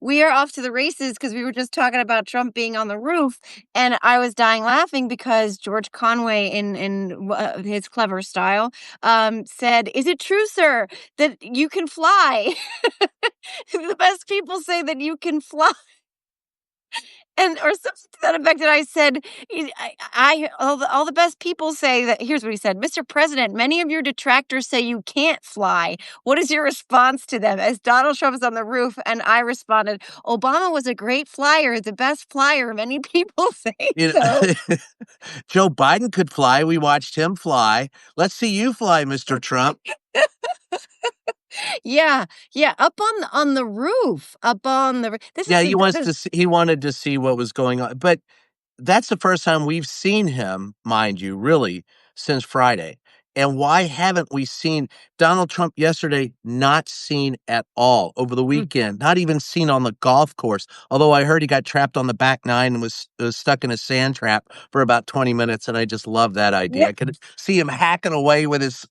we are off to the races because we were just talking about Trump being on the roof, and I was dying laughing because George Conway, in his clever style, said, "Is it true, sir, that you can fly?" The best people say that you can fly. And or something to that effect, and I said, all the best people say that." Here's what he said, "Mr. President, many of your detractors say you can't fly. What is your response to them?" As Donald Trump is on the roof, and I responded, "Obama was a great flyer, the best flyer, many people say You so." know, Joe Biden could fly. We watched him fly. Let's see you fly, Mr. Trump. Yeah, yeah, up on the roof, up on the roo this Yeah, is he wants this to see, he wanted to see what was going on. But that's the first time we've seen him, mind you, really, since Friday. And why haven't we seen Donald Trump yesterday? Not seen at all over the mm, weekend, not even seen on the golf course. Although I heard he got trapped on the back nine and was stuck in a sand trap for about 20 minutes. And I just love that idea. yeah. I could see him hacking away with his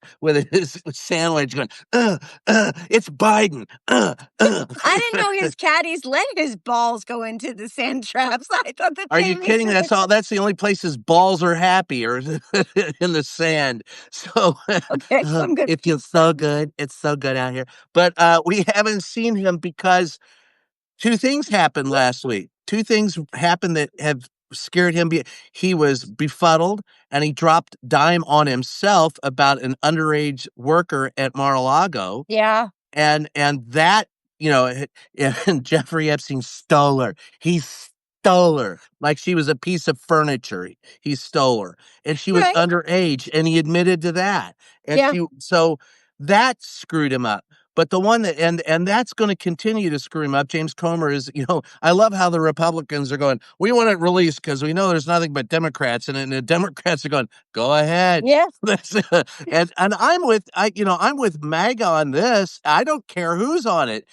sandwich going, it's Biden. I didn't know his caddies let his balls go into the sand traps. I thought that Are they you made kidding? sure That's all. That's the only place his balls are happy, or in the sand. So okay, I'm good. it feels so good. It's so good out here. But we haven't seen him because two things happened last week. Two things happened that have scared him. He was befuddled, and he dropped dime on himself about an underage worker at Mar-a-Lago, Yeah, and that, and Jeffrey Epstein stole her. He stole her like she was a piece of furniture. He stole her, and she was right. underage, and he admitted to that. And Yeah, so that screwed him up. But the one that and that's going to continue to screw him up. James Comer is, I love how the Republicans are going, we want it released because we know there's nothing but Democrats, and then the Democrats are going, go ahead. yeah, And I'm with MAGA on this. I don't care who's on it.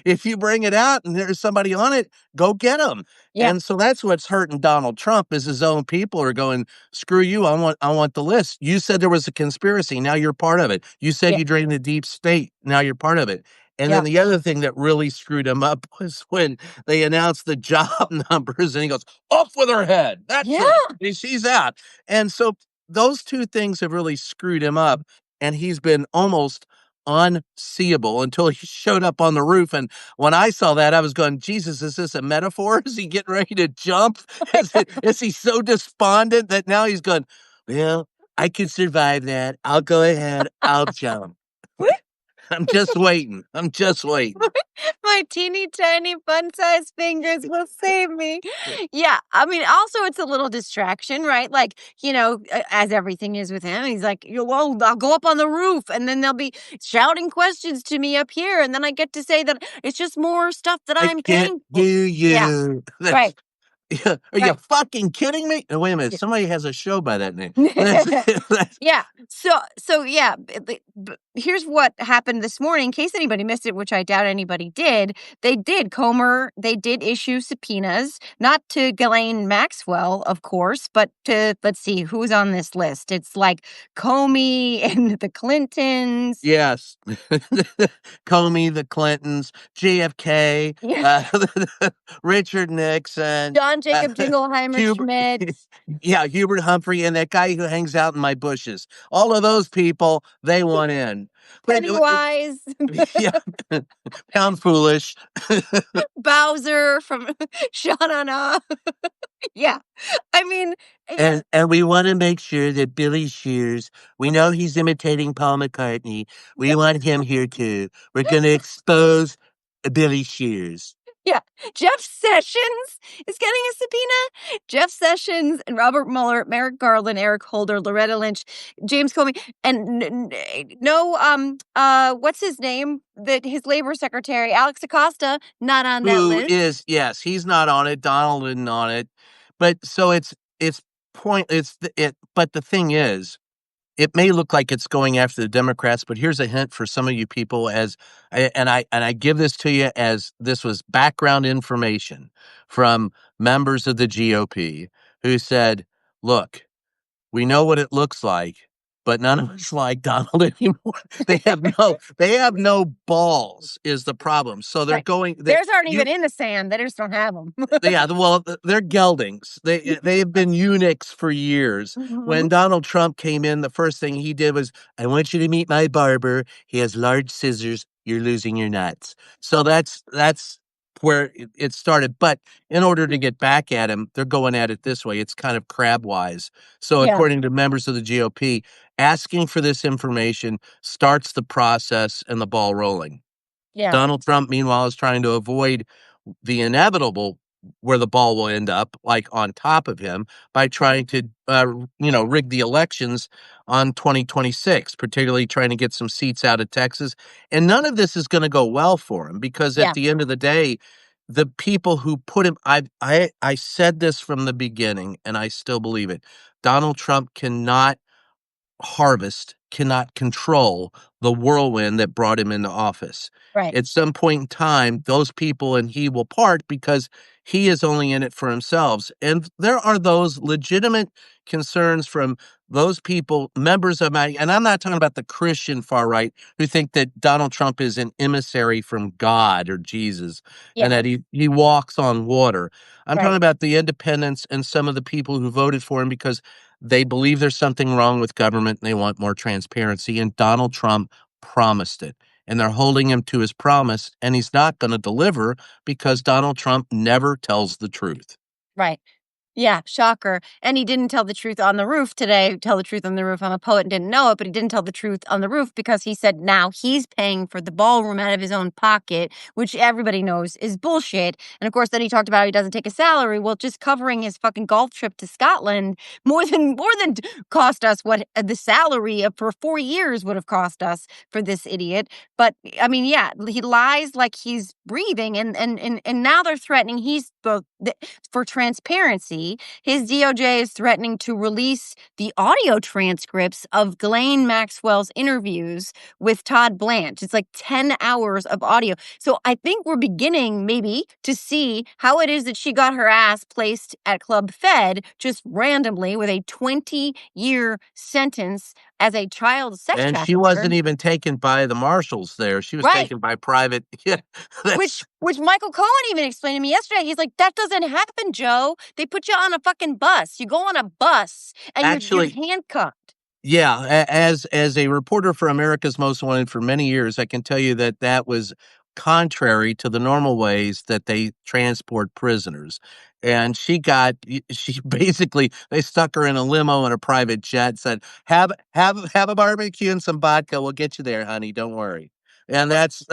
If you bring it out and there's somebody on it, go get them. yeah, And so that's what's hurting Donald Trump is his own people are going, screw you. I want the list. You said there was a conspiracy. Now you're part of it. You said yeah, you drained the deep state. Now you're part of it. And yeah, then the other thing that really screwed him up was when they announced the job numbers and he goes, off with her head. That's yeah, it. She's out. And so those two things have really screwed him up. And he's been almost unseeable until he showed up on the roof. And when I saw that, I was going, Jesus, is this a metaphor? Is he getting ready to jump? Is he so despondent that now he's going, well, I can survive that. I'll go ahead. I'll jump. I'm just waiting. I'm just waiting. my teeny tiny fun-sized fingers will save me. Yeah, I mean, also it's a little distraction, right? Like, as everything is with him, he's like, well, I'll go up on the roof, and then they'll be shouting questions to me up here, and then I get to say that it's just more stuff that I I'm can't paying for. hear Yeah, you. right, Yeah, are you right. fucking kidding me? Oh, wait a minute. Somebody has a show by that name. Yeah. So yeah, here's what happened this morning. In case anybody missed it, which I doubt anybody did, they did issue subpoenas, not to Ghislaine Maxwell, of course, but to, let's see, who's on this list. It's like Comey and the Clintons. Yes. Comey, the Clintons, JFK, Yeah. Richard Nixon, John uh, Jacob Jingleheimer Hubert, Schmidt. yeah, Hubert Humphrey, and that guy who hangs out in my bushes. All of those people, they want in. But Pennywise. yeah, pound foolish. Bowser from Sha-na-na. Yeah. I mean, And we want to make sure that Billy Shears, we know he's imitating Paul McCartney. We want him here too. We're going to expose Billy Shears. yeah, Jeff Sessions is getting a subpoena. Jeff Sessions and Robert Mueller, Merrick Garland, Eric Holder, Loretta Lynch, James Comey, and no, what's his name? That his labor secretary, Alex Acosta, not on that Who list. is, yes, he's not on it. Donald isn't on it. But so it's but the thing is, it may look like it's going after the Democrats, but here's a hint for some of you people and I give this to you as this was background information from members of the GOP who said, look, we know what it looks like. but none of us like Donald anymore. They have no balls is the problem. So they're Right. going Theirs aren't you even in the sand. They just don't have them. yeah, well, they're geldings. They've been eunuchs for years. When Mhm. Donald Trump came in, the first thing he did was, "I want you to meet my barber. He has large scissors. You're losing your nuts." So that's where it started. But in order to get back at him, they're going at it this way. It's kind of crabwise. So Yeah. according to members of the GOP, asking for this information starts the process and the ball rolling. Yeah. Donald Trump, meanwhile, is trying to avoid the inevitable where the ball will end up, like on top of him, by trying to, rig the elections on 2026, particularly trying to get some seats out of Texas. And none of this is going to go well for him because at Yeah. the end of the day, the people who put him, I said this from the beginning, and I still believe it. Donald Trump cannot control the whirlwind that brought him into office. Right. At some point in time, those people and he will part because he is only in it for himself. And there are those legitimate concerns from those people, members of my, and I'm not talking about the Christian far right who think that Donald Trump is an emissary from God or Jesus and Yeah. that he walks on water. I'm talking Right. about the independents and some of the people who voted for him because they believe there's something wrong with government and they want more transparency. And Donald Trump promised it. And they're holding him to his promise, and he's not going to deliver because Donald Trump never tells the truth. Right. Yeah, shocker. And he didn't tell the truth on the roof today. Tell the truth on the roof. I'm a poet and didn't know it, but he didn't tell the truth on the roof because he said now he's paying for the ballroom out of his own pocket, which everybody knows is bullshit. And of course, then he talked about how he doesn't take a salary. Well, just covering his fucking golf trip to Scotland more than cost us what the salary of for 4 years would have cost us for this idiot. But I mean, yeah, he lies like he's breathing, and now they're threatening. For transparency, his DOJ is threatening to release the audio transcripts of Ghislaine Maxwell's interviews with Todd Blanche. It's like 10 hours of audio. So I think we're beginning maybe to see how it is that she got her ass placed at Club Fed just randomly with a 20-year sentence as a child sex And she trafficker. wasn't even taken by the marshals there. She was Right. taken by private. Yeah, that's Which Michael Cohen even explained to me yesterday. He's like, "That doesn't happen, Joe. They put you on a fucking bus. You go on a bus and you're actually, handcuffed." yeah, as a reporter for America's Most Wanted for many years, I can tell you that that was contrary to the normal ways that they transport prisoners. And she basically they stuck her in a limo in a private jet, said, "Have a barbecue and some vodka. We'll get you there, honey. Don't worry." And that's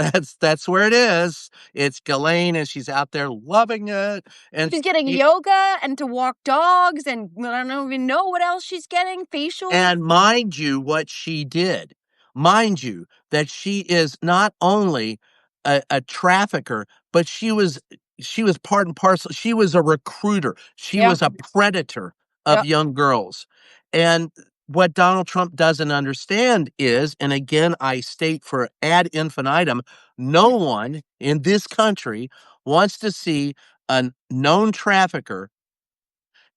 where it is. It's Ghislaine, and she's out there loving it. And She's getting yoga and to walk dogs, and I don't even know what else she's getting. Facials. And mind you, what she did, mind you, that she is not only a trafficker, but she was part and parcel. She was a recruiter. She Yeah. was a predator of Yeah. young girls. And what Donald Trump doesn't understand is, and again, I state for ad infinitum, no one in this country wants to see a known trafficker,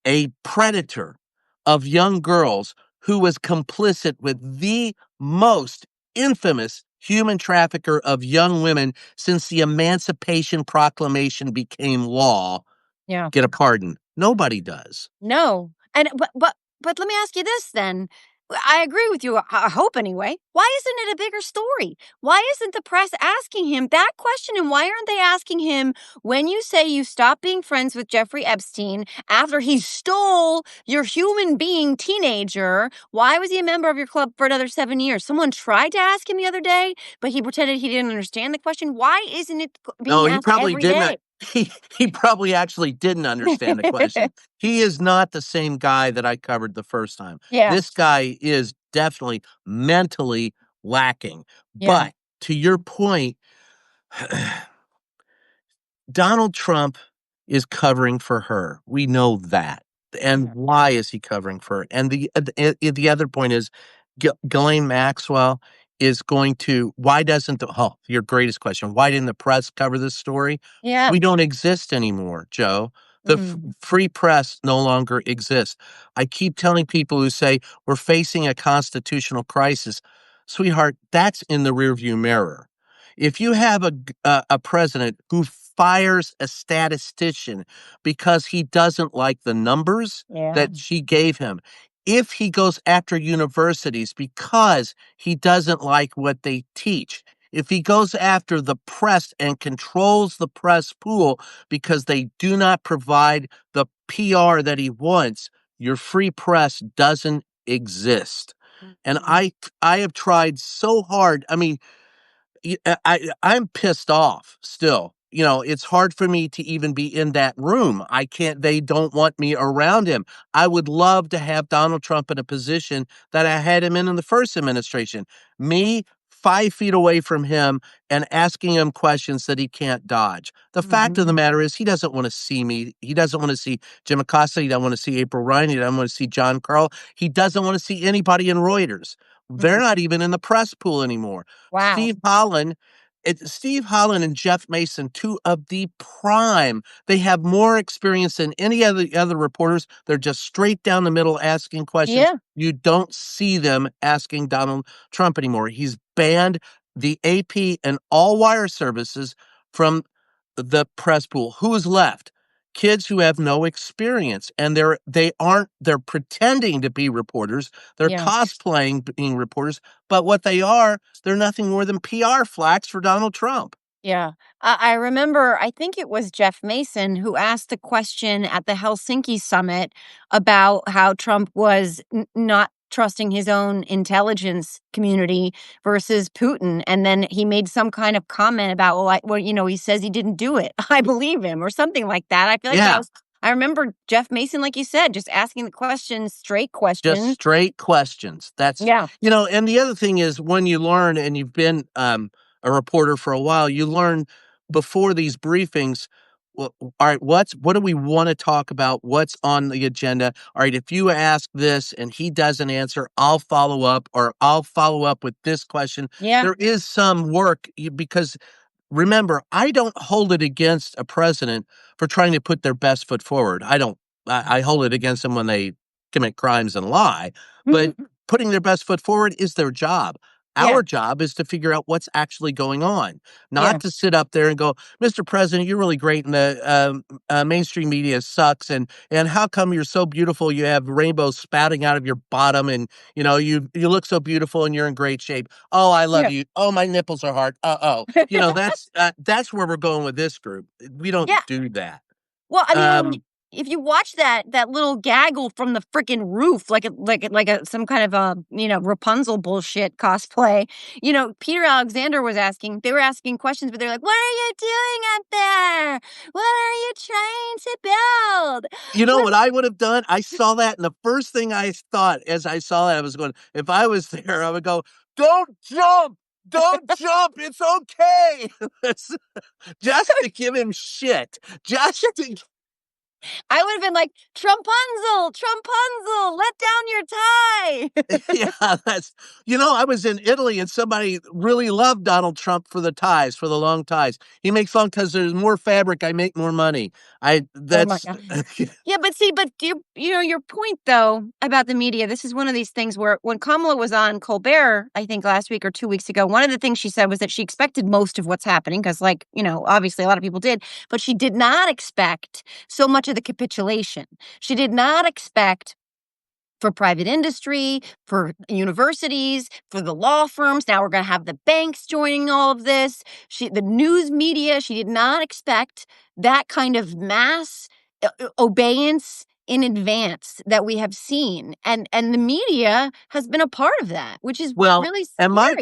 a predator of young girls who was complicit with the most infamous human trafficker of young women since the Emancipation Proclamation became law, Yeah. get a pardon. Nobody does. No. And but let me ask you this then. I agree with you, I hope anyway. Why isn't it a bigger story? Why isn't the press asking him that question? And why aren't they asking him when you say you stopped being friends with Jeffrey Epstein after he stole your human being teenager? Why was he a member of your club for another 7 years? Someone tried to ask him the other day, but he pretended he didn't understand the question. Why isn't it No, being he asked probably every didn't. day? He probably actually didn't understand the question. He is not the same guy that I covered the first time. Yeah. This guy is definitely mentally lacking. Yeah. But to your point, Donald Trump is covering for her. We know that. And why is he covering for her? And the other point is Ghislaine Maxwell is going to why doesn't your greatest question, why didn't the press cover this story? Yeah. We don't exist anymore, Joe. The Mm. free press no longer exists. I keep telling people who say we're facing a constitutional crisis, sweetheart, that's in the rearview mirror. If you have a president who fires a statistician because he doesn't like the numbers Yeah. that she gave him, if he goes after universities because he doesn't like what they teach, if he goes after the press and controls the press pool because they do not provide the PR that he wants, your free press doesn't exist. And Mhm. I have tried so hard. I mean, I'm pissed off still. You know, it's hard for me to even be in that room. I can't, they don't want me around him. I would love to have Donald Trump in a position that I had him in the first administration. Me 5 feet away from him and asking him questions that he can't dodge. The fact of the Mhm. matter is, he doesn't want to see me. He doesn't want to see Jim Acosta. He doesn't want to see April Ryan. He doesn't want to see John Carl. He doesn't want to see anybody in Reuters. They're Mhm. not even in the press pool anymore. Wow. Steve Holland Steve Holland and Jeff Mason, two of the prime. They have more experience than any other reporters. They're just straight down the middle asking questions. Yeah. You don't see them asking Donald Trump anymore. He's banned the AP and all wire services from the press pool. Who's left? Kids who have no experience, and they're pretending to be reporters. They're Yeah. cosplaying being reporters, but what they are, they're nothing more than PR flacks for Donald Trump. Yeah. I remember, I think it was Jeff Mason who asked the question at the Helsinki summit about how Trump was not trusting his own intelligence community versus Putin. And then he made some kind of comment about, he says he didn't do it. I believe him or something like that. I feel like Yeah. I remember Jeff Mason, like you said, just asking the questions, straight Just questions. straight questions. That's Yeah. and the other thing is when you learn and you've been, a reporter for a while, you learn before these briefings, well, all right, what do we wanna talk about? What's on the agenda? All right, if you ask this and he doesn't answer, I'll follow up, or I'll follow up with this question. Yeah. There is some work because remember, I don't hold it against a president for trying to put their best foot forward. I don't. I hold it against them when they commit crimes and lie, but putting their best foot forward is their job. Yeah. Our job is to figure out what's actually going on, Yeah. not to sit up there and go, "Mr. President, you're really great, and the mainstream media sucks, and how come you're so beautiful? You have rainbows spouting out of your bottom, and you look so beautiful, and you're in great shape. Oh, I love Yeah. you. Oh, my nipples are hard. Oh, that's where we're going with this group. We don't Yeah. do that. Well, I mean, Um, if you watch that little gaggle from the freaking roof, like a some kind of a, Rapunzel bullshit cosplay, Peter Alexander was asking they were asking questions, but they're like, "What are you doing up there? What are you trying to build?" you know What what I would have done? I saw that, and the first thing I thought as I saw that, I was going, if I was there, I would go, "Don't jump! Don't jump! It's okay." Just to give him shit. Just to I would have been like, "Trumpunzel, Trumpunzel, let down your tie." yeah, I was in Italy and somebody really loved Donald Trump for the ties, for the long ties. He makes long ties. There's more fabric. I make more money. Oh my That's, god. Yeah, but see, but your point though about the media. This is one of these things where when Kamala was on Colbert, I think last week or 2 weeks ago, one of the things she said was that she expected most of what's happening because, like, obviously a lot of people did, but she did not expect so much of the capitulation. She did not expect for private industry, for universities, for the law firms. Now we're going to have the banks joining all of this. The news media, she did not expect that kind of mass obeyance in advance that we have seen. And the media has been a part of that, which is well, really and scary.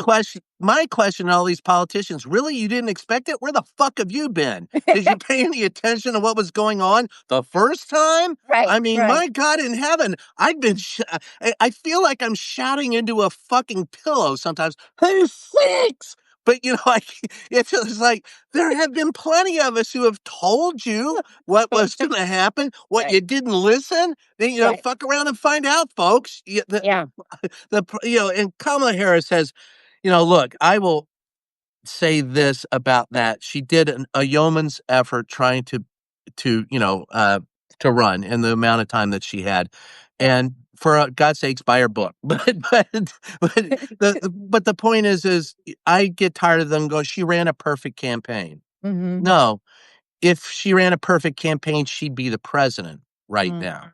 my question to all these politicians, really, you didn't expect it? Where the fuck have you been? Did you pay any attention to what was going on the first time? Right, I mean, right, my God in heaven, I feel like I'm shouting into a fucking pillow sometimes. Hey, thanks. But it's like there have been plenty of us who have told you what was going to happen. What right, you didn't listen, then right. fuck around and find out, folks. Yeah. And Kamala Harris has, look, I will say this about that. She did a yeoman's effort trying to to run in the amount of time that she had, Yeah. and for God's sakes, buy her book. But the point is I get tired of them going, "She ran a perfect campaign." Mhm. No, if she ran a perfect campaign, she'd be the president right Mm. now.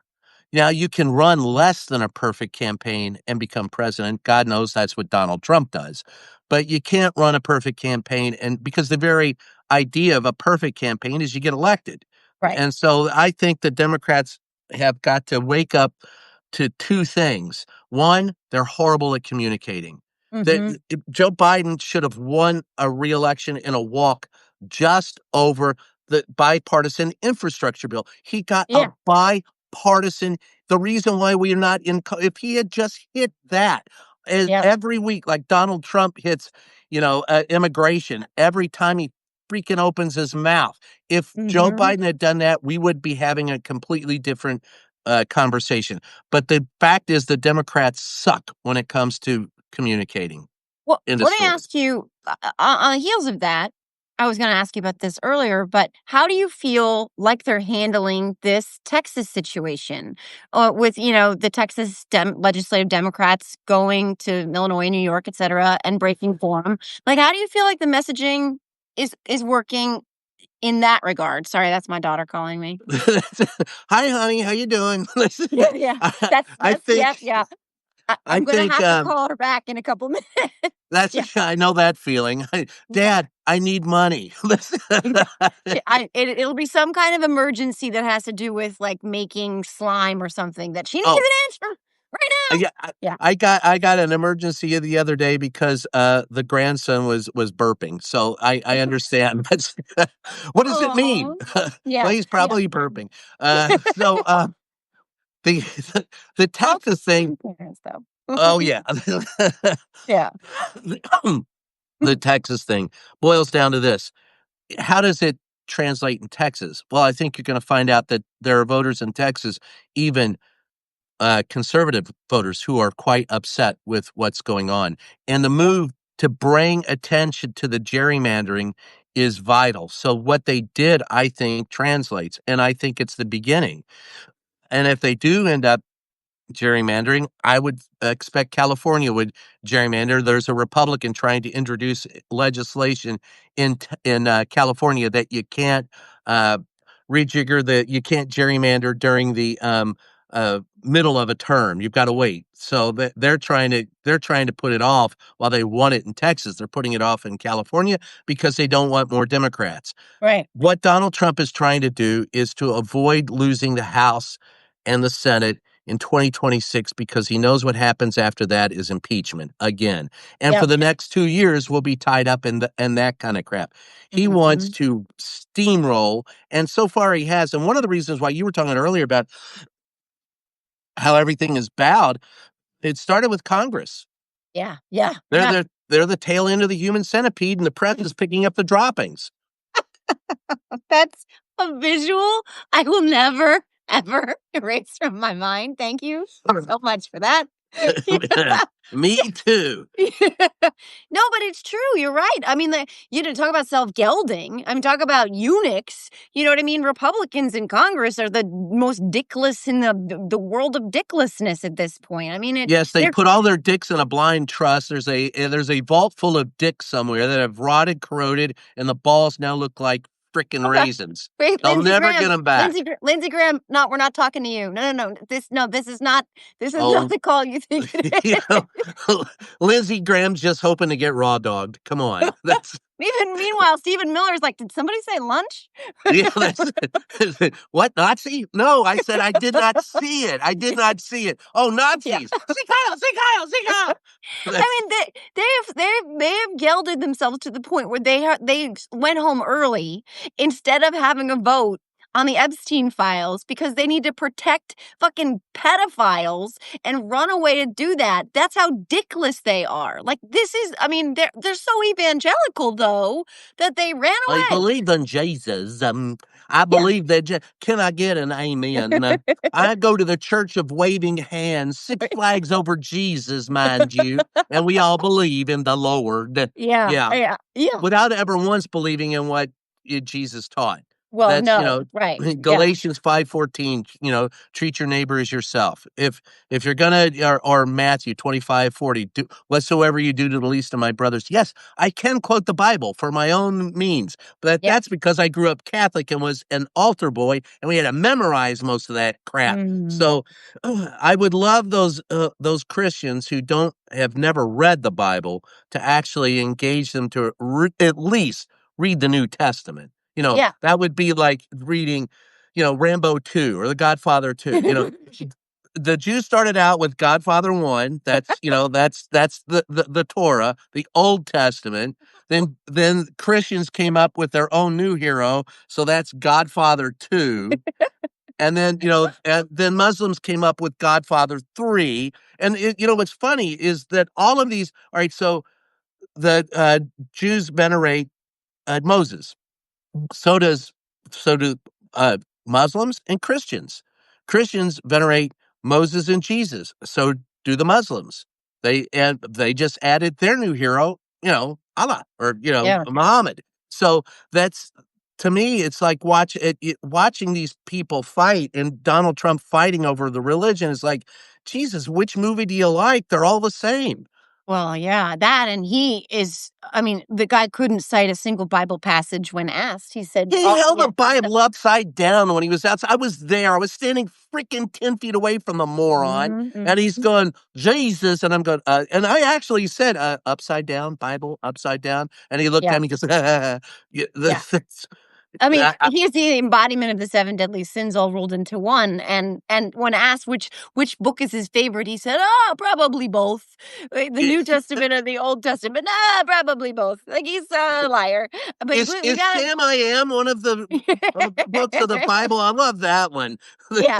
Now you can run less than a perfect campaign and become president. God knows that's what Donald Trump does. But you can't run a perfect campaign and because the very idea of a perfect campaign is you get elected. Right. And so I think the Democrats have got to wake up to two things. One, they're horrible at communicating. That Mhm. Joe Biden should have won a reelection in a walk just over the bipartisan infrastructure bill. He got a Yeah. bipartisan the reason why we are not in if he had just hit that Yep. every week like Donald Trump hits, immigration every time he freaking opens his mouth. If Joe Mhm. Biden had done that, we would be having a completely different conversation. But the fact is the Democrats suck when it comes to communicating. Well, End of let me story. ask you, on the heels of that, I was gonna ask you about this earlier, but how do you feel like they're handling this Texas situation, with, the Texas legislative Democrats going to Illinois, New York, etcetera, and breaking quorum? Like, how do you feel like the messaging is working in that regard? Sorry, that's my daughter calling me. Hi, honey. How you doing? Listen, Yeah, yeah. I That's yep, think yeah. I I'm gonna think have to call her back in a couple minutes. that's Yeah, I know that feeling. yeah. Dad, I need money. Listen, Exactly. It'll be some kind of emergency that has to do with, like, making slime or something that she needs oh, an answer right now. yeah, Yeah. I got an emergency the other day because the grandson was burping. So I understand. That's what does it Aw. mean? Well, Yeah, he's yeah. probably burping. The the All Texas thing. parents, though. Oh yeah. Yeah. The Texas thing boils down to this. How does it translate in Texas? Well, I think you're going to find out that there are voters in Texas, even conservative voters, who are quite upset with what's going on. And the Yeah. move to bring attention to the gerrymandering is vital. So, what they did, I think, translates. And I think it's the beginning. And if they do end up gerrymandering, I would expect California would gerrymander. There's a Republican trying to introduce legislation in California that you can't uh, you can't gerrymander during the middle of a term. You've got to wait. So they're trying to put it off while they want it in Texas. They're putting it off in California because they don't want more Democrats. Right. What Donald Trump is trying to do is to avoid losing the House and the Senate in 2026 because he knows what happens after that is impeachment again. And for Yep. the next 2 years, we'll be tied up in that kind of crap. He wants Mhm. to steamroll, and so far he has. And one of the reasons why you were talking earlier about how everything is bowed, it started with Congress. Yeah, yeah, They're yeah. they're the tail end of the human centipede, and the press is picking up the droppings. That's a visual I will never, ever erase from my mind. Thank you so much for that. Me Yeah. too. No, but it's true, you're right. I mean, talk about self-gelding. I mean, talk about eunuchs, you know what I mean? Republicans in Congress are the most dickless in the world of dicklessness at this point. I mean, Yes, they they're put all their dicks in a blind trust. There's a vault full of dicks somewhere that have rotted, corroded, and the balls now look like frickin' okay. raisins. Wait, They'll never get them back. Lindsey Graham, no, we're not talking to you. No, no, no. This is not Oh, the call you think it you is. know, Lindsey Graham's just hoping to get raw dogged. Come on. That's Even meanwhile, Stephen Miller's like, "Did somebody say lunch?" yeah, that's what Nazi? No, I said I did not see it. I did not see it. Oh, Yeah. Nazis! See Kyle, see Kyle, see Kyle. That's I mean, they have gelded themselves to the point where they went home early instead of having a vote on the Epstein files because they need to protect fucking pedophiles and run away to do that. That's how dickless they are. Like this is, I mean, they're so evangelical though that they ran I away. believe in Jesus. I Yeah. believe that. Can I get an amen? I go to the Church of Waving Hands, Six Flags Over Jesus, mind you, and we all believe in the Lord. Yeah, Yeah, yeah, yeah. without ever once believing in what Jesus taught. Well, That's, no, right. Yeah. Galatians 5:14, treat your neighbor as yourself. If you're gonna or Matthew 25:40, do whatsoever you do to the least of my brothers. Yes, I can quote the Bible for my own means, but Yep. that's because I grew up Catholic and was an altar boy, and we had to memorize most of that crap. Mm. So, I would love those Christians who don't have never read the Bible to actually engage them to at least read the New Testament. Yeah. That would be like reading, Rambo 2 or The Godfather 2. The Jews started out with Godfather 1. That's the Torah, the Old Testament. Then Christians came up with their own new hero, so that's Godfather 2. And then Muslims came up with Godfather 3. And what's funny is that all of these, all right, so the Jews venerate Moses. So does so do Muslims and Christians. Christians venerate Moses and Jesus. So do the Muslims. They just added their new hero, Allah or Yeah. Muhammad. So that's to me, it's like watching these people fight and Donald Trump fighting over the religion is like, Jesus, which movie do you like? They're all the same. Well, yeah, that and he is I mean, the guy couldn't cite a single Bible passage when asked. He said, He "Oh, held yeah." the Bible upside down when he was outside. I was there. I was standing freaking 10 feet away from the moron, Mhm, and he's mhm. going, "Jesus," and I'm going, and I actually said, "Upside down, Bible, upside down," and he looked Yeah, at me, and goes, "Yeah, yeah. that's I mean, I he is the embodiment of the 7 deadly sins all rolled into one, and when asked which book is his favorite, he said, "Oh, probably both. The New I Testament or the Old Testament? Nah, probably both." Like, he's a liar. But we is gotta Sam I Am one of the, books of the Bible? I love that one. Yeah.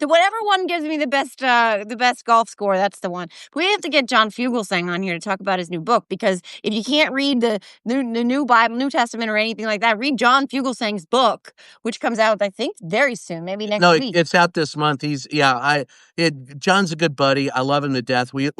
So whatever one gives me the best golf score, that's the one. We have to get John Fugelsang on here to talk about his new book because if you can't read the new Bible, New Testament, or anything like that, read John Fugelsang's book, which comes out I think very soon, maybe next No, week. it's out this month. John's a good buddy. I love him to death. We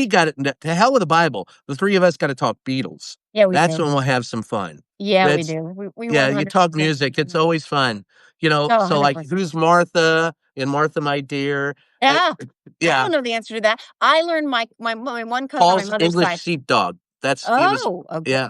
got it to hell with the Bible. The three of us got to talk Beatles. Yeah, we That's do. when we'll have some fun. Yeah, we That's do. We Yeah, you talk 100% music. It's do. always fun. Oh, So like 100%. who's Martha and Martha, my dear? Uh, Yeah. I yeah, don't know the answer to that. I learned my one cousin on my Paul's mother's English side. sheepdog. He was Oh, okay. yeah.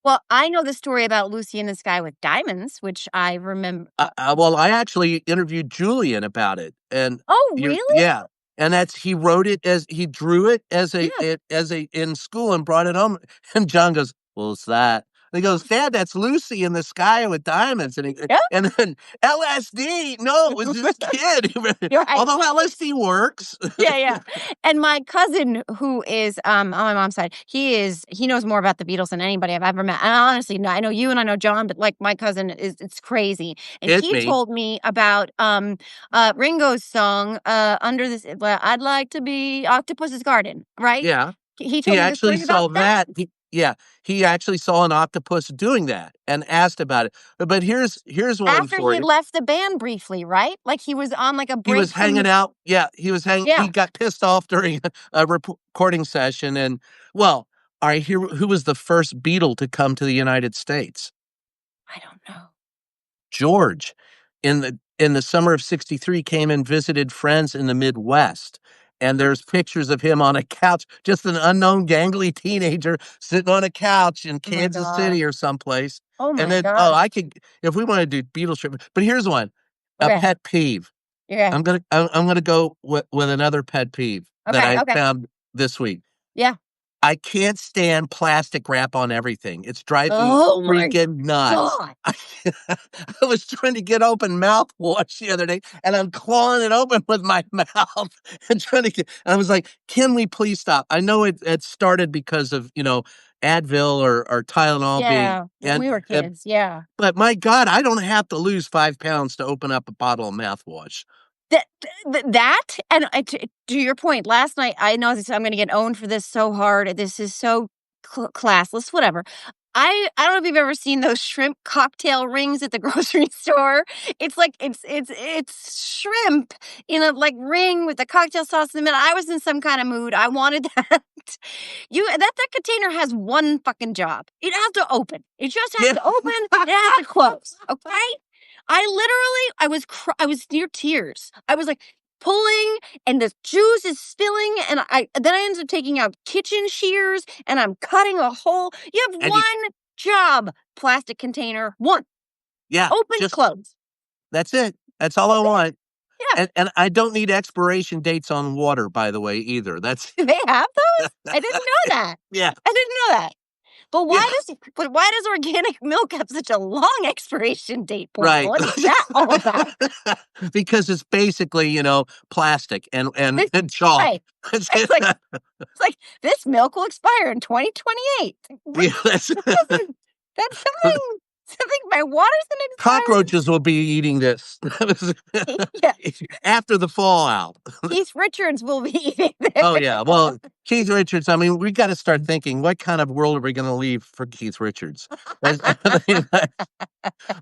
Well, I know the story about Lucy in the Sky with Diamonds, which I remember. Well, I actually interviewed Julian about it, and Oh, you really? yeah, and that's he drew it Yeah. as a in school and brought it home, and John goes, "Well, it's that." And he goes, "Dad, that's Lucy in the Sky with Diamonds," Yeah. and then LSD. No, it was this kid. You're right. Although LSD works. Yeah, yeah. And my cousin who is, on my mom's side, he knows more about the Beatles than anybody I've ever met. And honestly, no, I know you and I know John, but, like, my cousin is it's crazy. And Hit he me. told me about, Ringo's song, Under This well, I'd like to be Octopus's Garden, right? Yeah. He He told me the actually story about saw that that. He actually saw an octopus doing that and asked about it. But here's one after for he you. left the band briefly, right? Like, he was on, like, a He break was hanging from out. Yeah, he yeah. got pissed off during a recording session and well, all right, here who was the first Beatle to come to the United States? I don't know. George, in the summer of '63, came and visited friends in the Midwest, and there's pictures of him on a couch, just an unknown gangly teenager sitting on a couch in Oh my Kansas god. City or someplace, Oh and my then oh, gosh. I could if we wanna do Beatles trivia but here's one, a Okay. pet peeve. Okay. I'm gonna go with another pet peeve that Okay, I okay. found this week. Yeah. I can't stand plastic wrap on everything. It's driving me Oh my freaking nuts. god. I was trying to get open mouthwash the other day, and I'm clawing it open with my mouth and trying to get and I was like, "Can we please stop?" I know it started because of, Advil or Tylenol being Yeah, when we were and kids, yeah. but my god, I don't have to lose 5 pounds to open up a bottle of mouthwash. That and to your point, last night, I know this I'm gonna get owned for this so hard, this is so classless, whatever. I don't know if you've ever seen those shrimp cocktail rings at the grocery store. It's like it's shrimp in a, like, ring with the cocktail sauce in the middle. I was in some kinda mood, I wanted that. milked. That container has one fucking job. It has to open. It just has Yeah. to open. It has to close. Okay. I was near tears. I was like pulling, and the juice is spilling, and then I ended up taking out kitchen shears, and I'm cutting a hole. You have And one job, plastic container. One. yeah, Open, just close. that's it. That's all I That's it. want. Yeah. And I don't need expiration dates on water, by the way, either. That's Do they have those? I didn't know that. yeah, I didn't know that. But yeah, why does organic milk have such a long expiration date, Portia? right. What is that all about? Because it's basically, plastic and This chalk. right. It's like this milk will expire in 2028. What Yeah, that's something my water's gonna expire. cockroaches will be eating this Yeah. after the fallout. Keith Richards will be eating Oh, this. yeah. Well, Keith Richards, I mean, we gotta start thinking, what kind of world are we gonna leave for Keith Richards?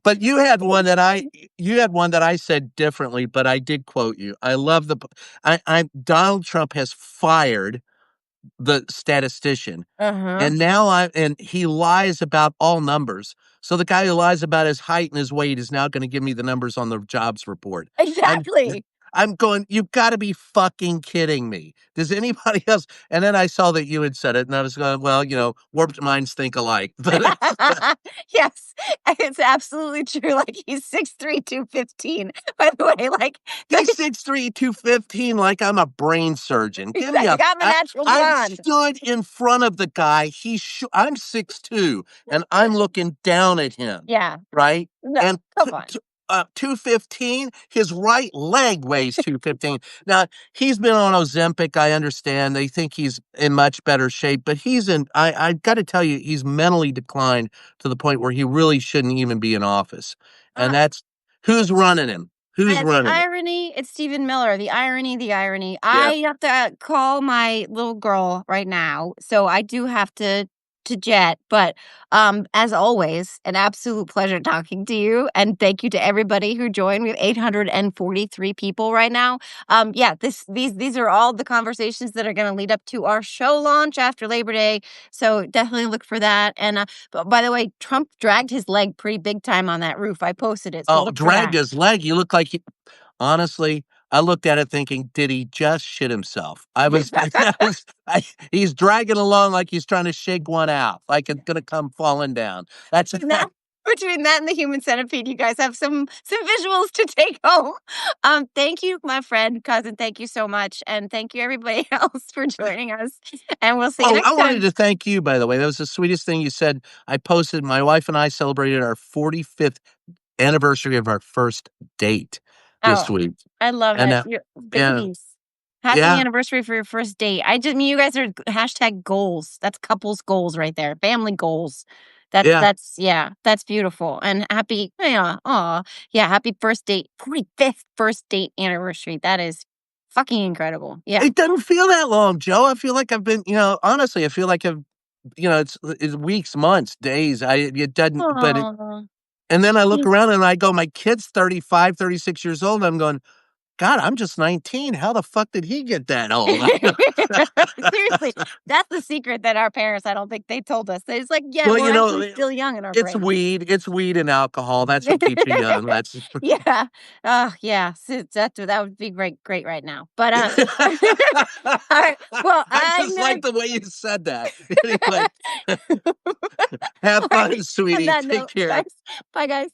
But you had one that I said differently, but I did quote you. I love I Donald Trump has fired the statistician, Uh-huh. and and he lies about all numbers. So the guy who lies about his height and his weight is now gonna give me the numbers on the jobs report. I'm Exactly. I'm going, "You've gotta be fucking kidding me. Does anybody else?" And then I saw that you had said it, and I was going, "Well, warped minds think alike." But Yes, it's absolutely true. Like he's 6'3", 215. By the way, like he's 6'3", 215 like I'm a brain surgeon. Give me I a got my natural I blonde. stood in front of the guy. I'm 6'2", and I'm looking down at him, Yeah. right? No, And come on. 215, his right leg weighs 215. Now, he's been on Ozempic, I understand. They think he's in much better shape, but I gotta tell you, he's mentally declined to the point where he really shouldn't even be in office. And Uh, that's who's running him? Who's the running it? irony, it's Stephen Miller. The irony, the irony. Yeah. I have to call my little girl right now, so I do have to jet. But as always, an absolute pleasure talking to you, and thank you to everybody who joined. We have 843 people right now. Yeah, these are all the conversations that are going to lead up to our show launch after Labor Day. So definitely look for that. And but by the way, Trump dragged his leg pretty big time on that roof. I posted it, so Oh, look for dragged that. his leg. You look like honestly, I looked at it thinking, did he just shit himself? He's dragging along like he's trying to shake one out, like it's gonna come falling down. That's Now, between that and the human centipede, you guys have some visuals to take home. Thank you, my friend, cousin. Thank you so much, and thank you everybody else for joining us. And we'll see you Oh, I next wanted time. to thank you, by the way. That was the sweetest thing you said. I posted, my wife and I celebrated our 45th anniversary of our first date this Oh, week. I love And it. You're yeah, babies. Happy yeah, anniversary for your first date. You guys are hashtag goals. That's couples goals right there. Family goals. yeah. Yeah, that's beautiful. And happy, yeah, aw, yeah, happy first date, 45th first date anniversary. That is fucking incredible. Yeah. It doesn't feel that long, Joe. I feel like I've been, honestly, I feel like it's weeks, months, days. It doesn't, but Aw. and then I look around and I go, my kid's 35, 36 years old. I'm going, God, I'm just 19. How the fuck did he get that old? Seriously, that's the secret that our parents, I don't think they told us. It's like, yeah, Well, we're actually still young in our it's brains. weed. It's weed and alcohol. That's what keeps you young. That's Yeah. Oh, yeah. That would be great right now. But all right. Well, I I'm just gonna like the way you said that. Anyway, have all fun, right. On sweetie. that Take note, care. guys. Bye, guys.